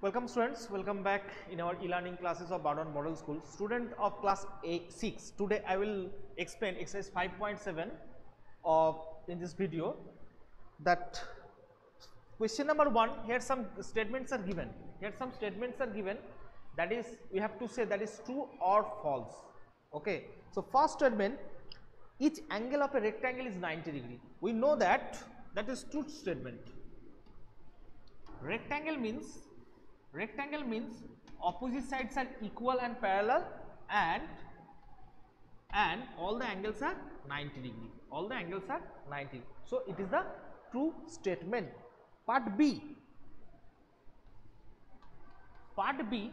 Welcome students, welcome back in our e-learning classes of Bardhan Model School. Student of class 6, today I will explain exercise 5.7 of in this video. That question number 1, here some statements are given. That is, we have to say that is true or false. Okay, so first statement, each angle of a rectangle is 90 degree. We know that is true statement. Rectangle means opposite sides are equal and parallel, and all the angles are 90 degree. So it is the true statement. Part B, the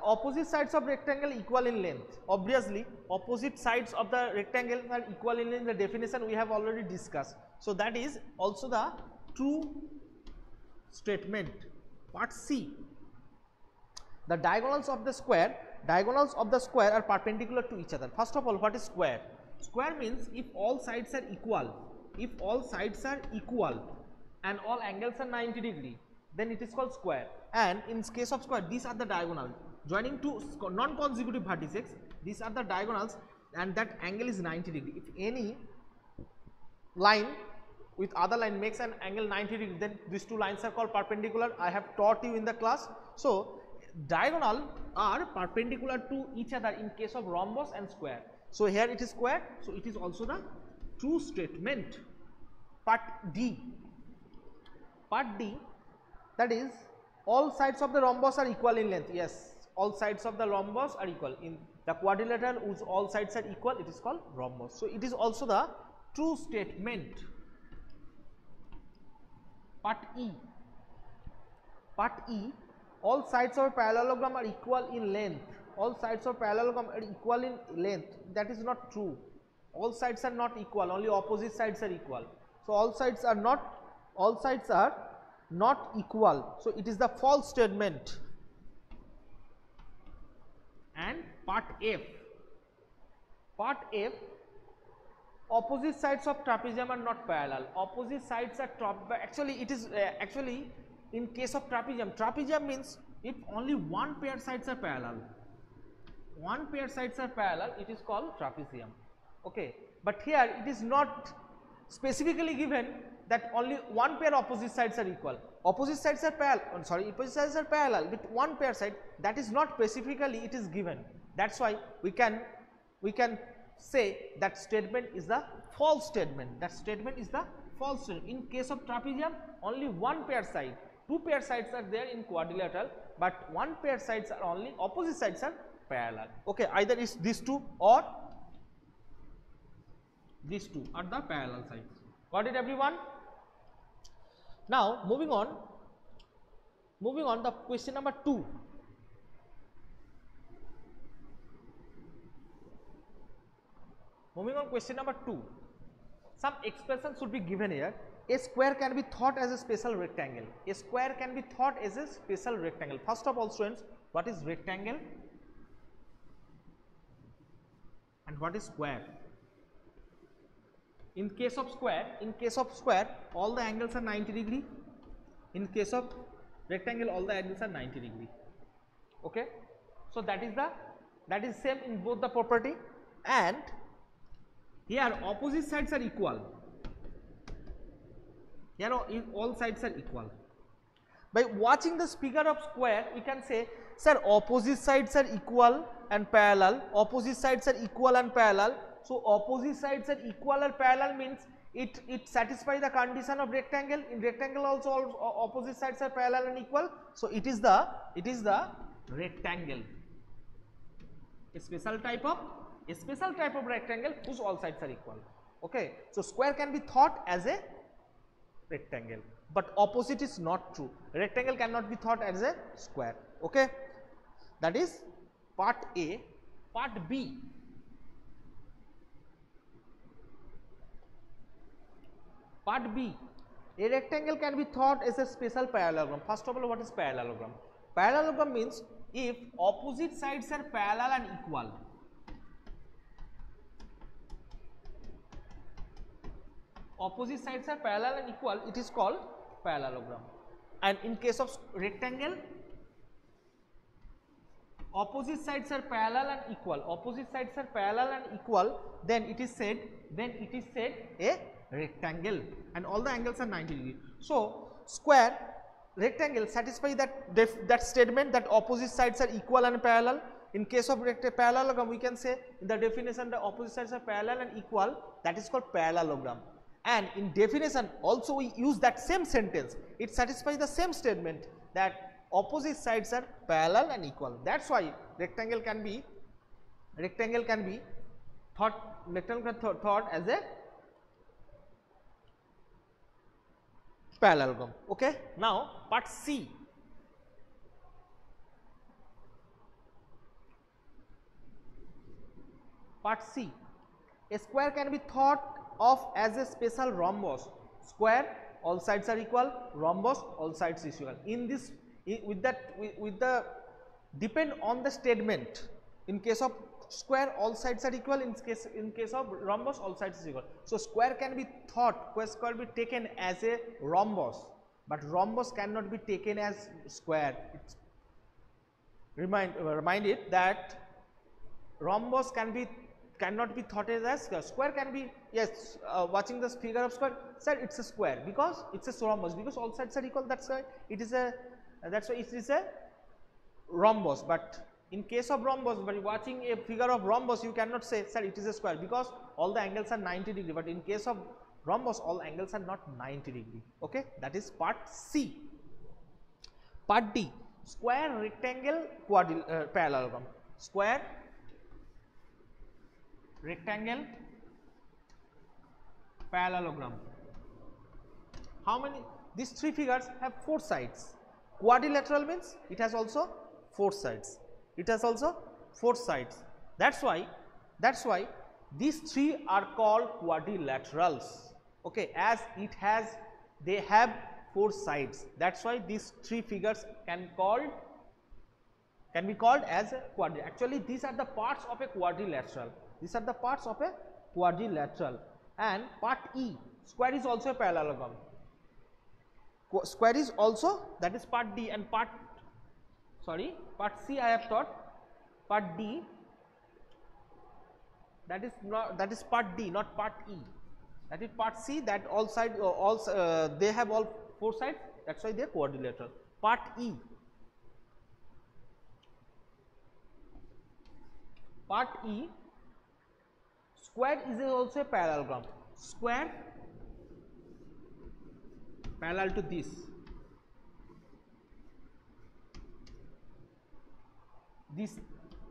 opposite sides of rectangle equal in length. Obviously, opposite sides of the rectangle are equal in length. The definition we have already discussed. So that is also the true statement. Part C, the diagonals of the square are perpendicular to each other. First of all, what is square? Square means if all sides are equal, and all angles are 90 degree, then it is called square. And in case of square, these are the diagonals joining two non-consecutive vertices. These are the diagonals, and that angle is 90 degree. If any line with other line makes an angle 90 degree, then these two lines are called perpendicular. I have taught you in the class. So diagonal are perpendicular to each other in case of rhombus and square. So here it is square, so it is also the true statement. Part D, that is all sides of the rhombus are equal in length. Yes, all sides of the rhombus are equal. In the quadrilateral whose all sides are equal, it is called rhombus. So it is also the true statement. Part E, all sides of a parallelogram are equal in length. That is not true. All sides are not equal, only opposite sides are equal. So all sides are not equal. So it is the false statement. And part F, opposite sides of trapezium are not parallel. Actually in case of trapezium means if only one pair sides are parallel, it is called trapezium. Okay, but here it is not specifically given that only one pair opposite sides are equal. Opposite sides are parallel with one pair side. That is not specifically it is given. That's why we can say that statement is the false statement. In case of trapezium, only one pair side. Two pair sides are there in quadrilateral, but one pair sides are only opposite sides are parallel. Okay, either is these two or these two are the parallel sides. Got it, everyone? Now moving on the question number 2. Some expression should be given here. A square can be thought as a special rectangle. First of all, students, what is rectangle and what is square? In case of square, all the angles are 90 degree. In case of rectangle, all the angles are 90 degree. Okay, so that is same in both the property. And here opposite sides are equal. Here all sides are equal. By watching this figure of square, we can say, sir, opposite sides are equal and parallel. So opposite sides are equal or parallel means it satisfies the condition of rectangle. In rectangle also all opposite sides are parallel and equal. So it is the rectangle. A special type of rectangle whose all sides are equal. Okay, so square can be thought as a rectangle, but opposite is not true. Rectangle cannot be thought as a square. Okay, that is part A. Part B, a rectangle can be thought as a special parallelogram. First of all, what is parallelogram? Parallelogram means if opposite sides are parallel and equal. It is called parallelogram. and in case of rectangle, opposite sides are parallel and equal. Opposite sides are parallel and equal. Then it is said a rectangle, and all the angles are 90 degree. So square, rectangle satisfy that statement that opposite sides are equal and parallel. In case of parallelogram, we can say in the definition the opposite sides are parallel and equal. That is called parallelogram. And in definition also we use that same sentence. It satisfies the same statement that opposite sides are parallel and equal. That's why rectangle can be thought as a parallelogram. Okay. Now part C. Part C. A square can be thought of as a special rhombus. Square, all sides are equal. Rhombus, all sides is equal. In this, with the depend on the statement. In case of square, all sides are equal. In case of rhombus, all sides is equal. So square can be thought, square be taken as a rhombus, but rhombus cannot be taken as square. It's remind it that rhombus cannot be thought as square. Can be, yes, watching this figure of square, sir, it's a square because it's a rhombus, because all sides are equal. That's why it is a rhombus. But in case of rhombus, but watching a figure of rhombus, you cannot say, sir, it is a square, because all the angles are 90 degree. But in case of rhombus, all angles are not 90 degree. Okay, that is part C. Part D. Square, rectangle, parallelogram. Square, rectangle, parallelogram. How many? These three figures have 4 sides. Quadrilateral means it has also 4 sides. It has also 4 sides. That's why these three are called quadrilaterals. Okay, as they have 4 sides. That's why these 3 figures can be called as a quadrilateral. Actually, these are the parts of a quadrilateral. These are the parts of a quadrilateral. And part E, square is also a parallelogram. Square is also, that is part D, and part C I have taught. Part D, that is part D, not part E. That is part C, that all sides they have all 4 sides. That's why they are quadrilateral. Part E. Part E, square is also a parallelogram. Square parallel to this. This,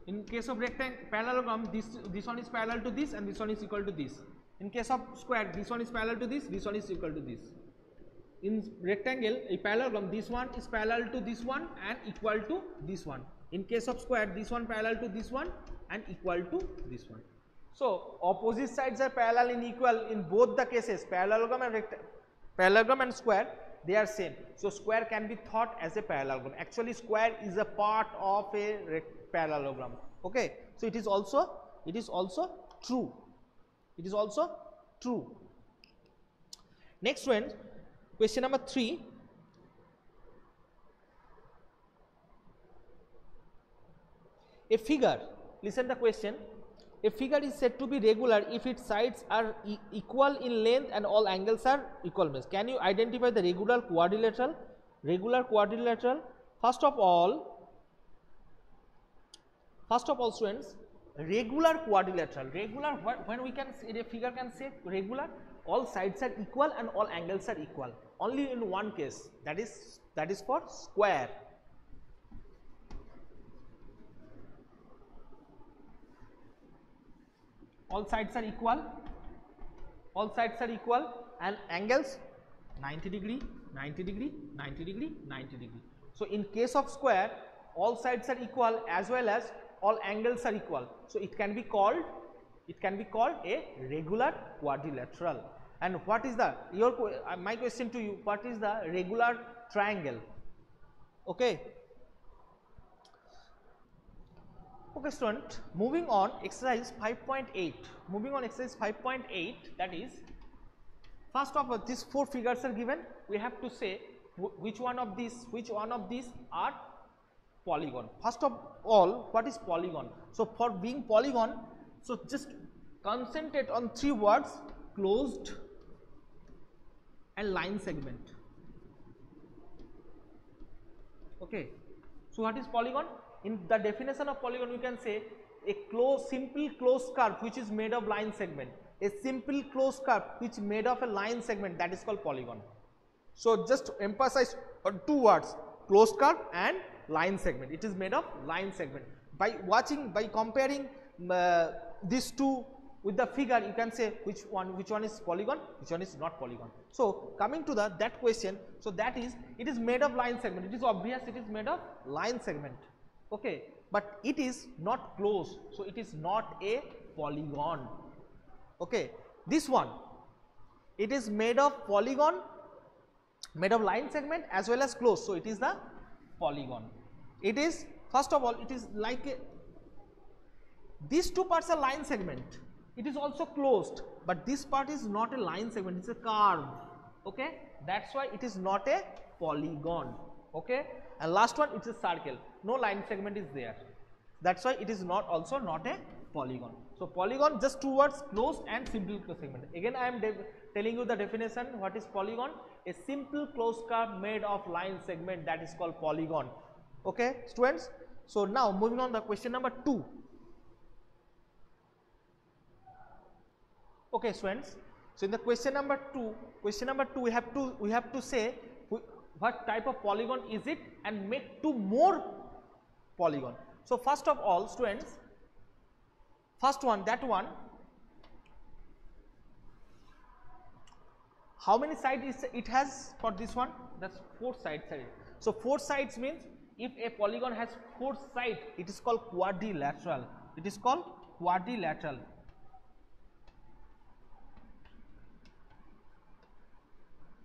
in case of rectangle parallelogram, this one is parallel to this, and this one is equal to this. In case of square, this one is parallel to this one is equal to this. In rectangle, a parallelogram, this one is parallel to this one and equal to this one. In case of square, this one parallel to this one and equal to this one. So opposite sides are parallel and equal in both the cases. Parallelogram and square, they are same. So square can be thought as a parallelogram. Actually, square is a part of a parallelogram. Okay, so it is also true. It is also true. Next one, question number 3. A figure, listen the question. A figure is said to be regular if its sides are equal in length and all angles are equal. Means, can you identify the regular quadrilateral? Regular quadrilateral. First of all, students, regular quadrilateral. Regular, when we can say a figure can say regular, all sides are equal and all angles are equal. Only in one case, that is for square. All sides are equal, and angles 90 degree, 90 degree, 90 degree, 90 degree. So in case of square, all sides are equal as well as all angles are equal. So it can be called a regular quadrilateral. And what is my question to you, what is the regular triangle? Okay. Okay, student, moving on exercise 5.8. Moving on exercise 5.8, that is, first of all, these 4 figures are given. We have to say which one of these are polygon. First of all, what is polygon? So for being polygon, so just concentrate on three words: closed and line segment. Okay, so what is polygon? In the definition of polygon, you can say a simple closed curve which is made of line segment. A simple closed curve which is made of a line segment, that is called polygon. So just emphasize on two words: closed curve and line segment. It is made of line segment. By comparing these two with the figure, you can say which one is polygon, which one is not polygon. So coming to that question, so that is, it is made of line segment. It is obvious it is made of line segment. Okay, but it is not closed, so it is not a polygon. Okay, this one, it is made of polygon, made of line segment as well as closed, so it is the polygon. It is, first of all, it is like a, these two parts are line segment. It is also closed, but this part is not a line segment, it's a curve. Okay, that's why it is not a polygon. Okay, and last one, it's a circle, no line segment is there, that's why it is not also not a polygon. So polygon, just two words: closed and simple closed segment. Again I am telling you the definition. What is polygon? A simple closed curve made of line segment, that is called polygon. Okay students, so now moving on the question number 2. Okay students, so in the question number 2 we have to say what type of polygon is it and make two more polygon. So first of all students, first one, that one, how many sides it has for this one? That's 4 sides. So 4 sides means if a polygon has 4 sides, it is called quadrilateral. It is called quadrilateral.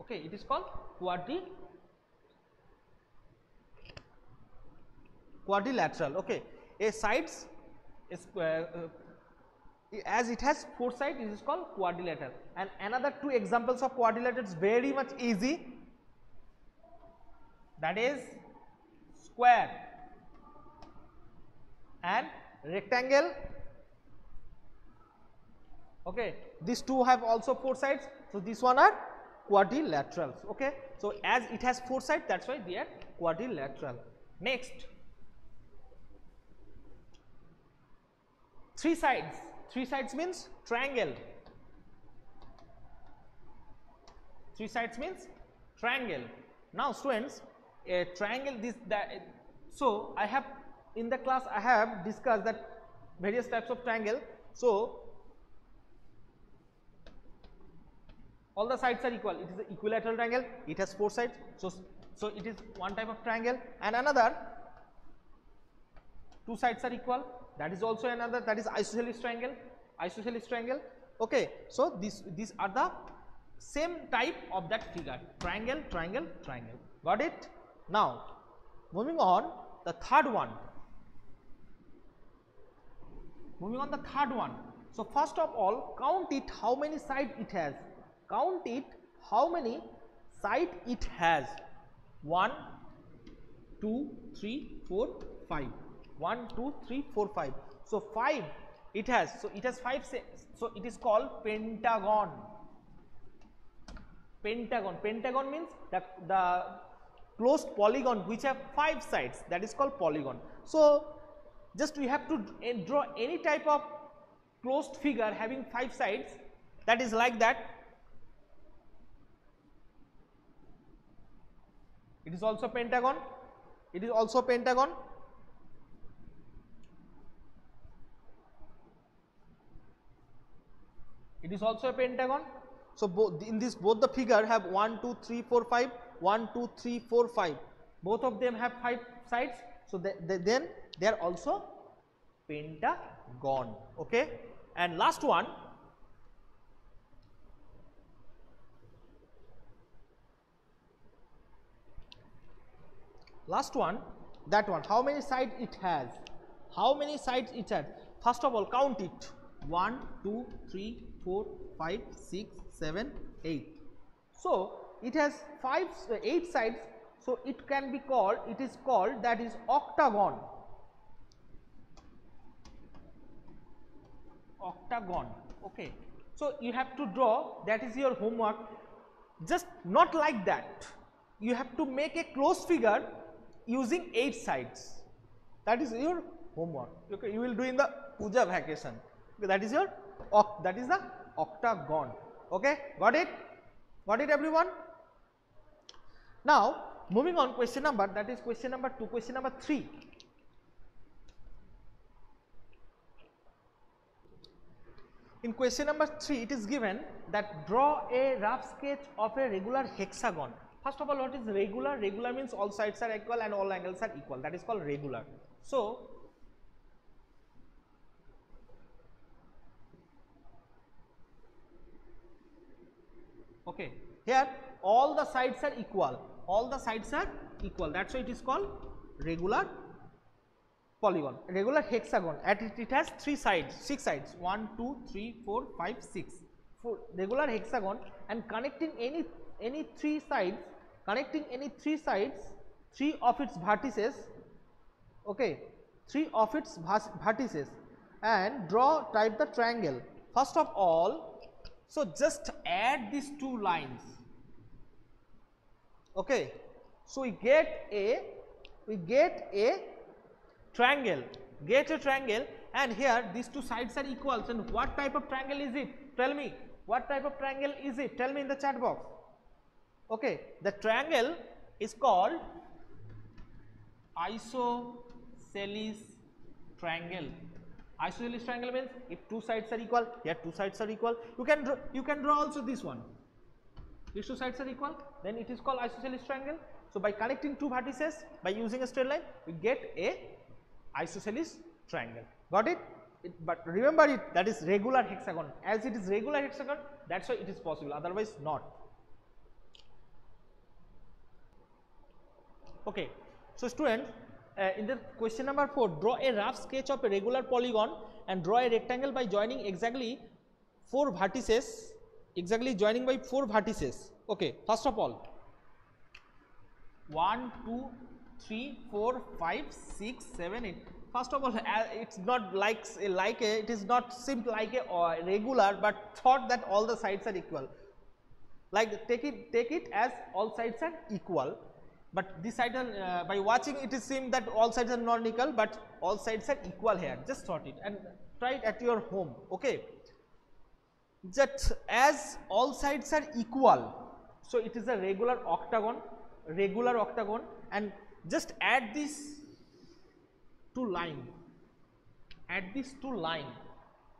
Okay, it is called quadrilateral. Okay, a sides is as it has 4 sides, it is called quadrilateral. And another 2 examples of quadrilateral is very much easy, that is square and rectangle. Okay, these two have also 4 sides, so this one are quadrilaterals. Okay, so as it has 4 sides, that's why they are quadrilateral. Next, 3 sides. 3 sides means triangle. 3 sides means triangle. Now students, a triangle, so I have in the class I have discussed that various types of triangle. So all the sides are equal. It is an equilateral triangle. It has 4 sides. So it is one type of triangle, and another 2 sides are equal. That is also another, that is isosceles triangle. Isosceles triangle. Okay, so these are the same type of that figure: triangle, triangle, triangle. Got it? Now moving on the third one. So first of all, count it how many sides it has. Count it how many sides it has. 1, 2, 3, 4, 5. 1, 2, 3, 4, 5. So 5 it has. So it has 5. So it is called pentagon. Pentagon means the closed polygon which have 5 sides, that is called polygon. So just we have to draw any type of closed figure having 5 sides, that is like that. It is also pentagon. It is also pentagon. It is also a pentagon. So both the figure have 1, 2, 3, 4, 5. 1, 2, 3, 4, 5. Both of them have 5 sides. So then they are also pentagon. Okay. And last one. That one. How many sides it has? First of all, count it. 1, 2, 3, 4, 5, 6, 7, 8. So it has 8 sides, so it can be called, it is called, that is octagon. Octagon. Okay, so you have to draw, that is your homework. Just not like that, you have to make a closed figure using 8 sides. That is your homework. Okay, you will do in the puja vacation. Okay, that is your that is the octagon. Okay, got it? Got it, everyone? Now moving on, question number, that is question number 2. Question number 3. In question number 3, it is given that draw a rough sketch of a regular hexagon. First of all, what is regular? Regular means all sides are equal and all angles are equal. That is called regular. So okay, here all the sides are equal. All the sides are equal. That's why it is called regular polygon, regular hexagon. At it has 3 sides, 6 sides, 1, 2, 3, 4, 5, 6. For regular hexagon, and connecting any 3 sides, 3 of its vertices. Okay, 3 of its vertices, and type the triangle. First of all, so just add these 2 lines. Okay, so we get a triangle, and here these 2 sides are equal. And what type of triangle is it? Tell me, what type of triangle is it? Tell me in the chat box. Okay, the triangle is called isosceles triangle. Isosceles triangle means if 2 sides are equal, here 2 sides are equal. You can draw also this one. These 2 sides are equal, then it is called isosceles triangle. So by connecting 2 vertices by using a straight line, we get a isosceles triangle. Got it? But remember it, that is regular hexagon. As it is regular hexagon, that's why it is possible, otherwise not. Okay, so students, in the question number 4, draw a rough sketch of a regular polygon and draw a rectangle by joining exactly 4 vertices, joining by 4 vertices. Okay, first of all, 1, 2, 3, 4, 5, 6, 7, 8. First of all, it's not it is not simple like a regular, but thought that all the sides are equal. Like take it as all sides are equal. But this side are, by watching it is seem that all sides are not equal, but all sides are equal here. Just thought it and try it at your home. Okay, that as all sides are equal, so it is a regular octagon, and just add these 2 line.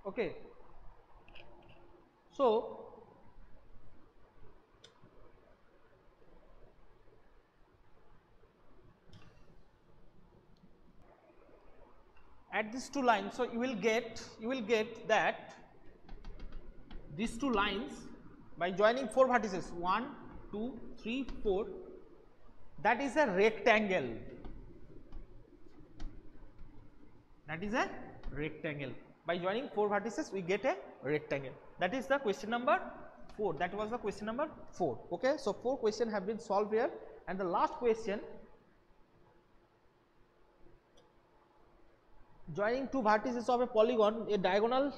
Okay, so add these 2 lines, so you will get that these 2 lines by joining 4 vertices, 1, 2, 3, 4, that is a rectangle. By joining 4 vertices, we get a rectangle. That is the question number 4. That was the question number 4. Okay, so 4 questions have been solved here, and the last question, joining 2 vertices of a polygon, a diagonal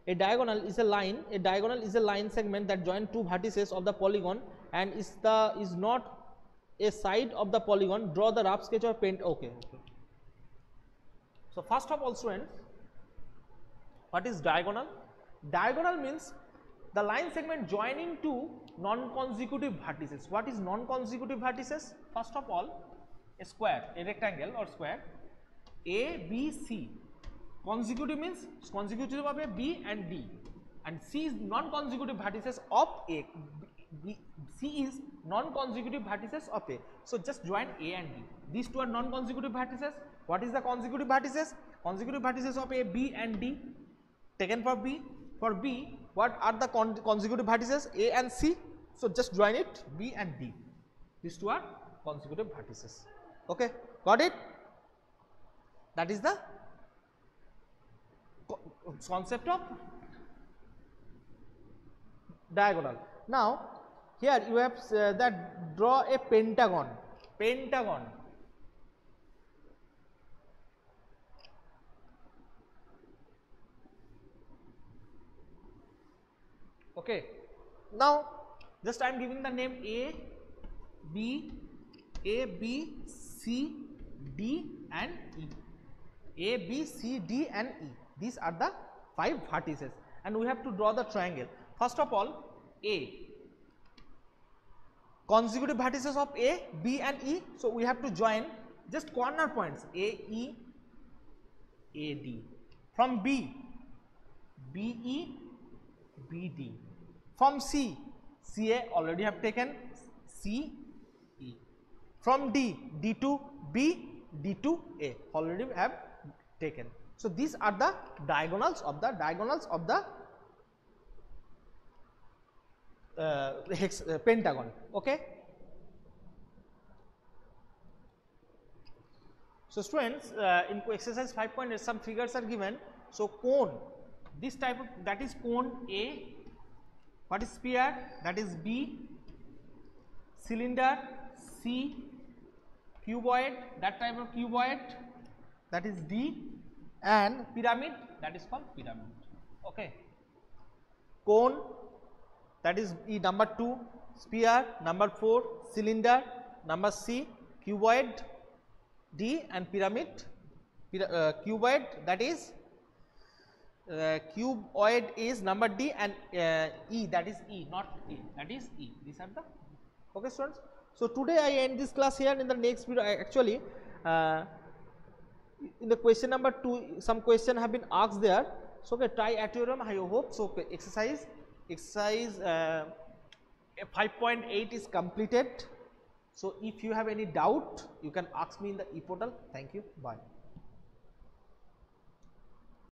is a line. A diagonal is a line segment that join 2 vertices of the polygon and is not a side of the polygon. Draw the rough sketch of paint. Okay. So first of all, students, what is diagonal? Diagonal means the line segment joining 2 non-consecutive vertices. What is non-consecutive vertices? First of all, a square, a rectangle or square, A, B, C. Consecutive means consecutive of A, B and D, and C is non-consecutive vertices of A. C is non-consecutive vertices of A. So just join A and D. These 2 are non-consecutive vertices. What is the consecutive vertices? Consecutive vertices of A, B and D taken for B. For B, what are the consecutive vertices? A and C. So just join it, B and D. These 2 are consecutive vertices. Okay, got it? That is the concept of diagonal. Now here you have that draw a pentagon. Pentagon. Okay. Now just I am giving the name A, B, C, D and E. A, B, C, D and E. These are the 5 vertices and we have to draw the triangle. First of all, A. Consecutive vertices of A, B and E. So we have to join just corner points A, E, A, D. From B, B, E, B, D. From C, C, A already have taken, C, E. From D, D to B, D to A already have taken. So these are the diagonals of the pentagon. Okay. So students, in exercise 5.8 some figures are given. So cone, this type of, that is cone A. What is sphere? That is B. Cylinder C. Cuboid, that type of cuboid, that is D. And pyramid, that is called pyramid. Okay. Cone, that is E, number 2. Sphere, number 4. Cylinder, number C. Cuboid, D. And pyramid, cuboid, that is cuboid is number D and E, that is E, not A, that is E. These are the, okay students. So today I end this class here. In the next video, actually in the question number 2 some question have been asked there. So okay, triateorem I hope. So okay, exercise 5.8 is completed. So if you have any doubt you can ask me in the e-portal. Thank you, bye.